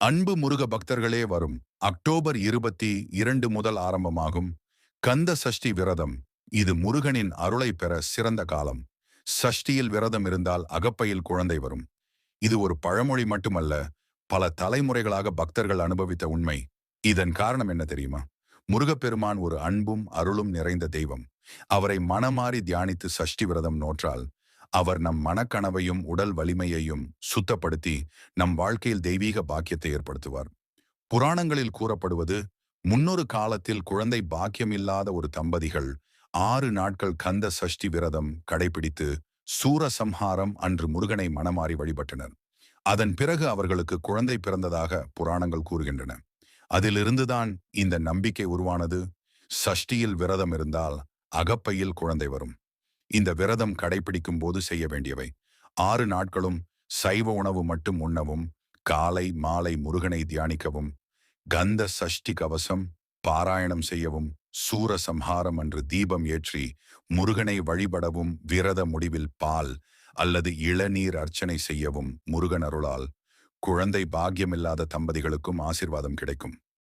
அன்பு முருக பக்தர்களே, வரும் அக்டோபர் 22 முதல் ஆரம்பமாகும் கந்த சஷ்டி விரதம். இது முருகனின் அருளை பெற சிறந்த காலம். சஷ்டியில் விரதம் இருந்தால் அகப்பையில் குழந்தை வரும். இது ஒரு பழமொழி மட்டுமல்ல, பல தலைமுறைகளாக பக்தர்கள் அனுபவித்த உண்மை. இதன் காரணம் என்ன தெரியுமா? முருகப்பெருமான் ஒரு அன்பும் அருளும் நிறைந்த தெய்வம். அவரை மனமாறி தியானித்து சஷ்டி விரதம் நோற்றால் அவர் நம் மனக்கனவையும் உடல் வலிமையையும் சுத்தப்படுத்தி நம் வாழ்க்கையில் தெய்வீக பாக்கியத்தை ஏற்படுத்துவார். புராணங்களில் கூறப்படுவது, முன்னொரு காலத்தில் குழந்தை பாக்கியம் இல்லாத ஒரு தம்பதிகள் 6 நாட்கள் கந்த சஷ்டி விரதம் கடைபிடித்து சூரசம்ஹாரம் அன்று முருகனை மனமாறி வழிபட்டனர். அதன் பிறகு அவர்களுக்கு குழந்தை பிறந்ததாக புராணங்கள் கூறுகின்றன. அதிலிருந்துதான் இந்த நம்பிக்கை உருவானது. சஷ்டியில் விரதம் இருந்தால் அகப்பையில் குழந்தை வரும். இந்த விரதம் கடைபிடிக்கும் போது செய்ய வேண்டியவை: 6 நாட்களும் சைவ உணவு மட்டும் உண்ணவும், காலை மாலை முருகனை தியானிக்கவும், கந்த சஷ்டி கவசம் பாராயணம் செய்யவும், சூரசம்ஹாரம் அன்று தீபம் ஏற்றி முருகனை வழிபடவும், விரத முடிவில் பால் அல்லது இளநீர் அர்ச்சனை செய்யவும். முருகன் அருளால் குழந்தை பாக்கியமில்லாத தம்பதிகளுக்கும் ஆசீர்வாதம் கிடைக்கும்.